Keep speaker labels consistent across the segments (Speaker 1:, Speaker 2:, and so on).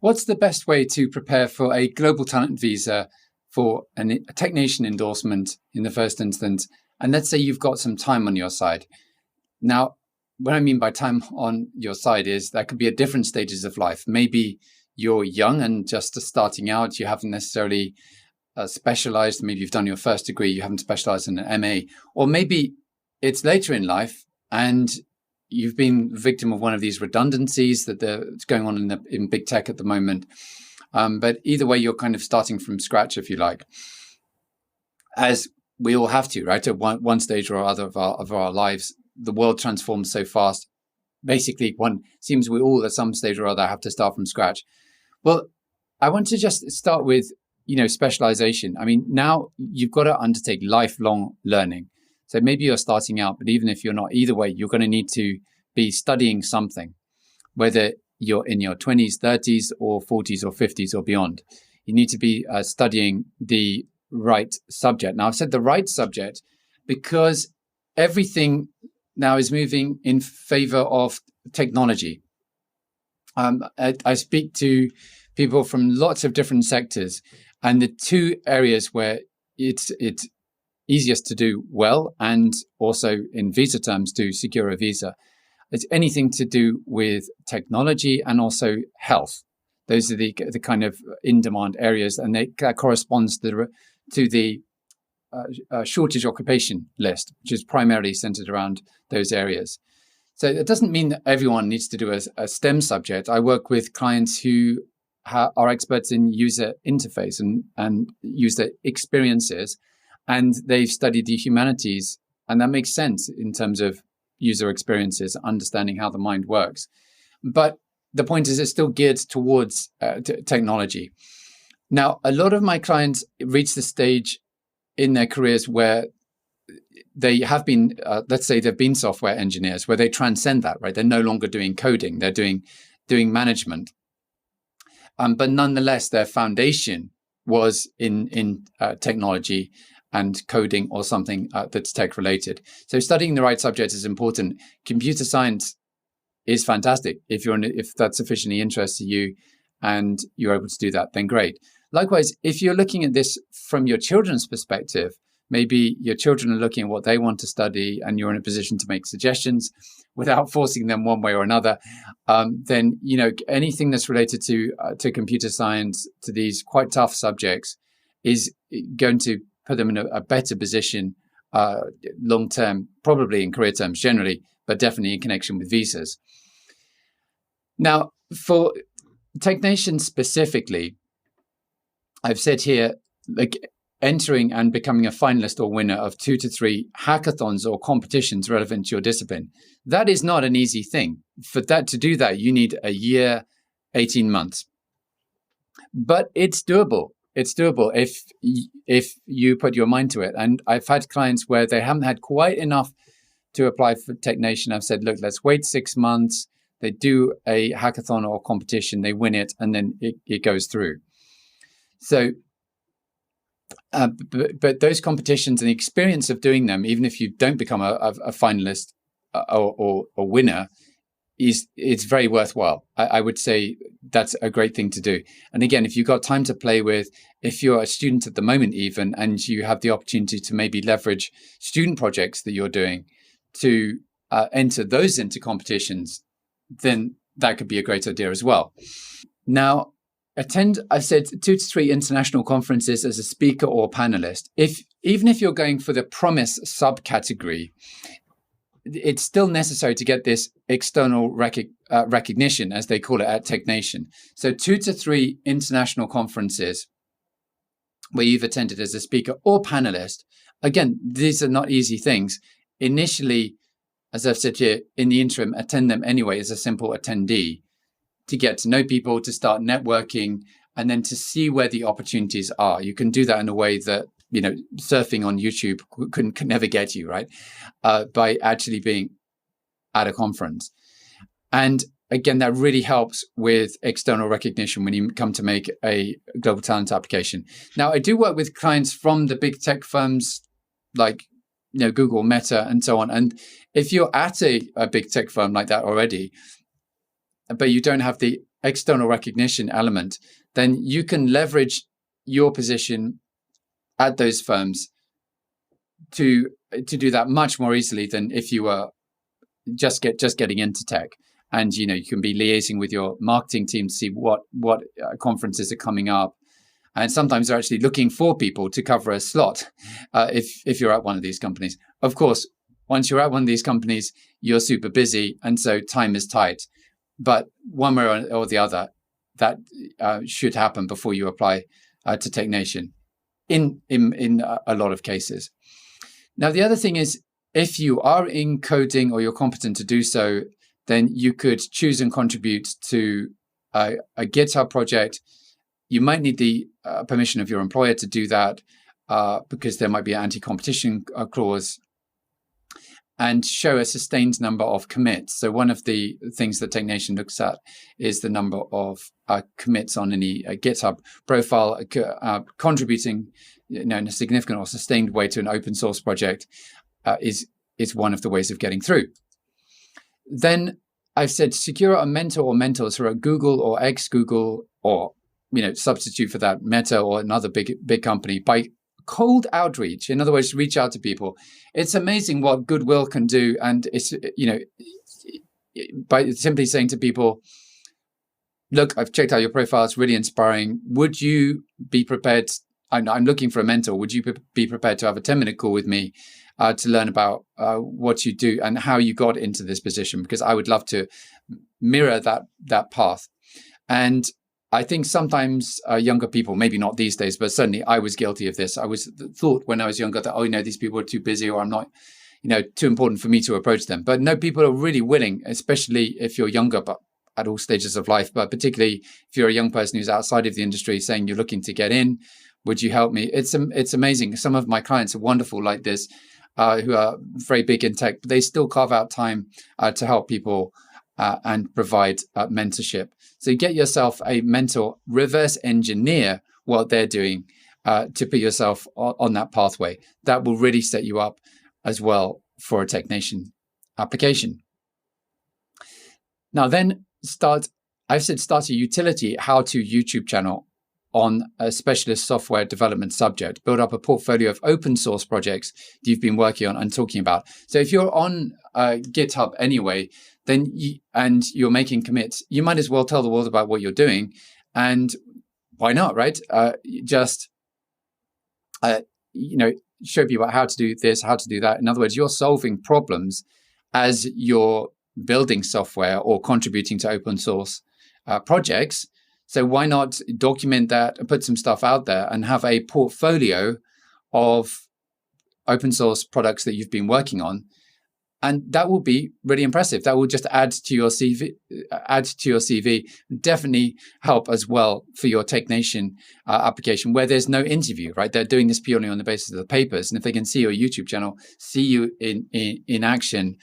Speaker 1: What's the best way to prepare for a global talent visa for a technician endorsement in the first instance? And let's say you've got some time on your side. Now, what I mean by time on your side is that could be at different stages of life. Maybe you're young and just starting out. You haven't necessarily specialized. Maybe you've done your first degree. You haven't specialized in an MA. Or maybe it's later in life and you've been victim of one of these redundancies that's going on in big tech at the moment. But either way, you're kind of starting from scratch, if you like, as we all have to, right? At one stage or other of our lives, the world transforms so fast. Basically, seems we all at some stage or other have to start from scratch. Well, I want to just start with, specialization. I mean, now you've got to undertake lifelong learning. So maybe you're starting out, but even if you're not, either way, you're going to need to be studying something, whether you're in your 20s, 30s, or 40s, or 50s, or beyond. You need to be studying the right subject. Now, I've said the right subject because everything now is moving in favor of technology. I speak to people from lots of different sectors, and the two areas where it's easiest to do well, and also in visa terms to secure a visa, it's anything to do with technology and also health. Those are the kind of in-demand areas, and that corresponds to the shortage occupation list, which is primarily centered around those areas. So it doesn't mean that everyone needs to do a STEM subject. I work with clients who are experts in user interface and user experiences, and they've studied the humanities, and that makes sense in terms of user experiences, understanding how the mind works. But the point is, it's still geared towards technology. Now, a lot of my clients reach the stage in their careers where they have been, let's say they've been software engineers, where they transcend that, right? They're no longer doing coding, they're doing management. But nonetheless, their foundation was in technology and coding or something that's tech related. So studying the right subject is important. Computer science is fantastic. If that sufficiently interests you and you're able to do that, then great. Likewise, if you're looking at this from your children's perspective, maybe your children are looking at what they want to study and you're in a position to make suggestions without forcing them one way or another, then anything that's related to computer science, to these quite tough subjects, is going to put them in a better position long term, probably in career terms generally, but definitely in connection with visas. Now, for technicians specifically, I've said here, like, entering and becoming a finalist or winner of 2 to 3 hackathons or competitions relevant to your discipline. That is not an easy thing. To do that, you need a year, 18 months. But it's doable. It's doable if you put your mind to it. And I've had clients where they haven't had quite enough to apply for technician. I've said, look, let's wait 6 months. They do a hackathon or competition, they win it, and then it goes through. So, but those competitions and the experience of doing them, even if you don't become a finalist or winner, it's very worthwhile. I would say that's a great thing to do. And again, if you've got time to play with, if you're a student at the moment even, and you have the opportunity to maybe leverage student projects that you're doing to enter those into competitions, then that could be a great idea as well. Now, I've said 2 to 3 international conferences as a speaker or panelist. Even if you're going for the promise subcategory, it's still necessary to get this external recognition, as they call it at TechNation. So 2 to 3 international conferences where you've attended as a speaker or panelist. Again, these are not easy things. Initially, as I've said here, in the interim, attend them anyway as a simple attendee, to get to know people, to start networking, and then to see where the opportunities are. You can do that in a way that, surfing on YouTube can never get you, right? By actually being at a conference. And again, that really helps with external recognition when you come to make a global talent application. Now, I do work with clients from the big tech firms like Google, Meta, and so on. And if you're at a big tech firm like that already, but you don't have the external recognition element, then you can leverage your position at those firms to do that much more easily than if you were just getting into tech. And you can be liaising with your marketing team to see what conferences are coming up, and sometimes they're actually looking for people to cover a slot if you're at one of these companies. Of course, once you're at one of these companies, you're super busy, and so time is tight. But one way or the other, that should happen before you apply to TechNation in a lot of cases. Now, the other thing is, if you are in coding or you're competent to do so, then you could choose and contribute to a GitHub project. You might need the permission of your employer to do that because there might be an anti-competition clause, and show a sustained number of commits. So one of the things that TechNation looks at is the number of commits on any GitHub profile, contributing in a significant or sustained way to an open source project is one of the ways of getting through. Then I've said secure a mentor or mentors who are at Google or ex-Google, or substitute for that Meta or another big company, by cold outreach. In other words, reach out to people. It's amazing what goodwill can do, and it's by simply saying to people, "Look, I've checked out your profile; it's really inspiring. Would you be prepared? I'm looking for a mentor. Would you be prepared to have a 10-minute call with me to learn about what you do and how you got into this position? Because I would love to mirror that path." And I think sometimes younger people, maybe not these days, but certainly I was guilty of this. I was thought when I was younger that, these people are too busy, or I'm not, too important for me to approach them. But no, people are really willing, especially if you're younger, but at all stages of life, but particularly if you're a young person who's outside of the industry saying you're looking to get in, would you help me? It's amazing. Some of my clients are wonderful like this, who are very big in tech, but they still carve out time to help people and provide mentorship. So you get yourself a mentor, reverse engineer what they're doing to put yourself on that pathway. That will really set you up as well for a TechNation application. Now then start a utility how-to YouTube channel on a specialist software development subject. Build up a portfolio of open source projects that you've been working on and talking about. So if you're on GitHub anyway, then you're making commits, you might as well tell the world about what you're doing. And why not, right? Show people how to do this, how to do that. In other words, you're solving problems as you're building software or contributing to open source projects. So why not document that and put some stuff out there and have a portfolio of open source products that you've been working on? And that will be really impressive. That will just add to your CV. Definitely help as well for your TechNation application, where there's no interview, right? They're doing this purely on the basis of the papers. And if they can see your YouTube channel, see you in action,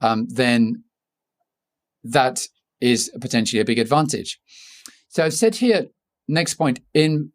Speaker 1: then that is potentially a big advantage. So I've said here, next point, in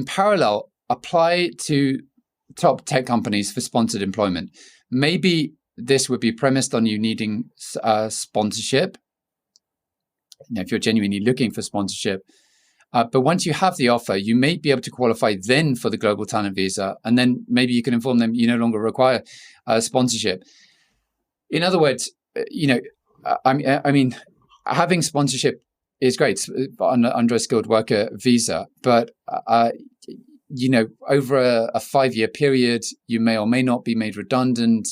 Speaker 1: parallel, apply to top tech companies for sponsored employment. Maybe this would be premised on you needing sponsorship, if you're genuinely looking for sponsorship. But once you have the offer, you may be able to qualify then for the Global Talent Visa, and then maybe you can inform them you no longer require sponsorship. In other words, I mean, having sponsorship is great under a skilled worker visa, but over a 5-year period, you may or may not be made redundant.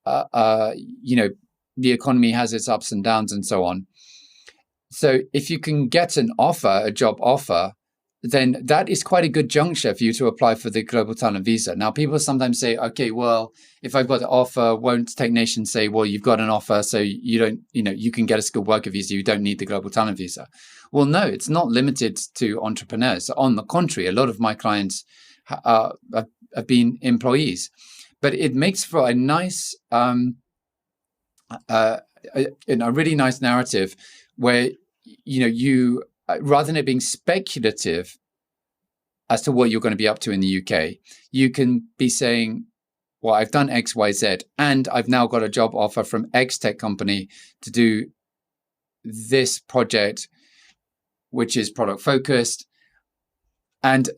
Speaker 1: The economy has its ups and downs and so on. So if you can get a job offer, then that is quite a good juncture for you to apply for the Global Talent Visa. Now, people sometimes say, okay, well, if I've got the offer, won't TechNation say, well, you've got an offer, so you don't, you can get a skilled worker visa, you don't need the Global Talent Visa. Well, no, it's not limited to entrepreneurs. On the contrary, a lot of my clients have been employees. But it makes for a nice, a really nice narrative where, you rather than it being speculative as to what you're going to be up to in the UK, you can be saying, well, I've done X, Y, Z, and I've now got a job offer from X tech company to do this project which is product focused. And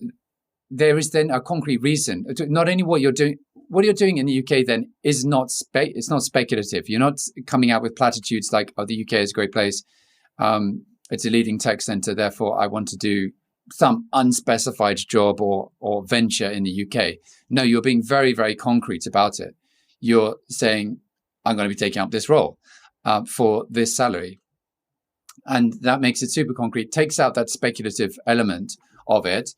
Speaker 1: there is then a concrete reason. Not only what you're doing in the UK then is it's not speculative. You're not coming out with platitudes like, oh, the UK is a great place. It's a leading tech center. Therefore, I want to do some unspecified job or venture in the UK. No, you're being very, very concrete about it. You're saying, I'm going to be taking up this role for this salary. And that makes it super concrete, takes out that speculative element of it,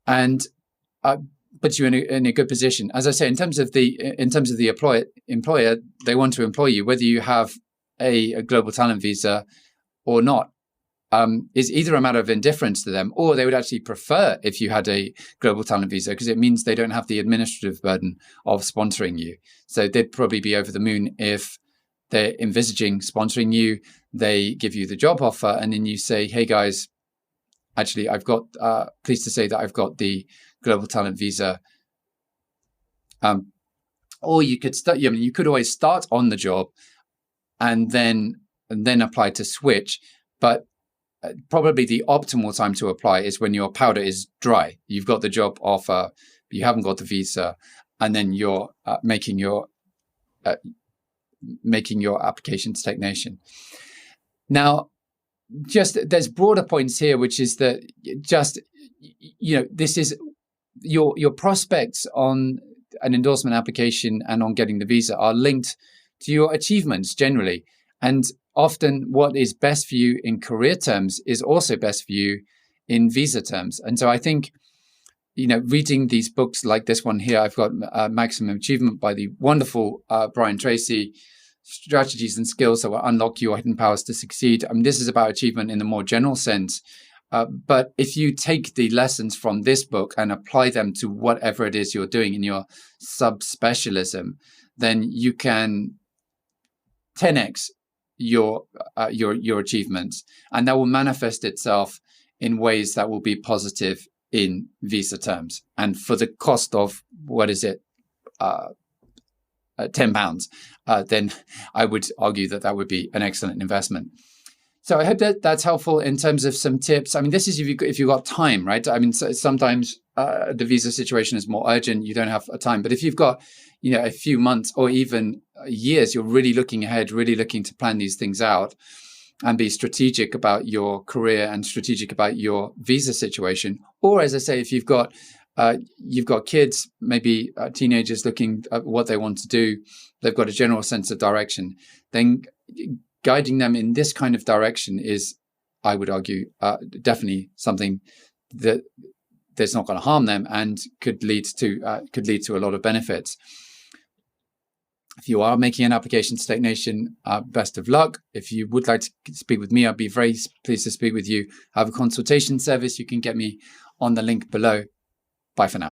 Speaker 1: and puts you in a good position. As I say, in terms of the employer, they want to employ you, whether you have a global talent visa or not. Is either a matter of indifference to them, or they would actually prefer if you had a global talent visa, because it means they don't have the administrative burden of sponsoring you. So they'd probably be over the moon if they're envisaging sponsoring you. They give you the job offer, and then you say, hey guys, actually, I've got, pleased to say that I've got the global talent visa. Or you could start, you could always start on the job and then apply to switch. But probably the optimal time to apply is when your powder is dry. You've got the job offer, but you haven't got the visa, and then you're making your application to Technation. Now, there's broader points here, which is that this is your prospects on an endorsement application and on getting the visa are linked to your achievements generally. And often what is best for you in career terms is also best for you in visa terms. And so I think, reading these books like this one here, I've got Maximum Achievement by the wonderful Brian Tracy, Strategies and Skills that will unlock your hidden powers to succeed. I mean, this is about achievement in the more general sense. But if you take the lessons from this book and apply them to whatever it is you're doing in your subspecialism, then you can 10x your achievements, and that will manifest itself in ways that will be positive in visa terms. And for the cost of £10, then I would argue that would be an excellent investment. So I hope that's helpful in terms of some tips. I mean, this is if you've got time, right? I mean, sometimes the visa situation is more urgent. You don't have time. But if you've got, a few months or even years, you're really looking ahead, really looking to plan these things out and be strategic about your career and strategic about your visa situation. Or, as I say, if you've got kids, maybe teenagers looking at what they want to do, they've got a general sense of direction, then guiding them in this kind of direction is, I would argue, definitely something that's not going to harm them and could lead to a lot of benefits. If you are making an application to Technation, best of luck. If you would like to speak with me, I'd be very pleased to speak with you. I have a consultation service. You can get me on the link below. Bye for now.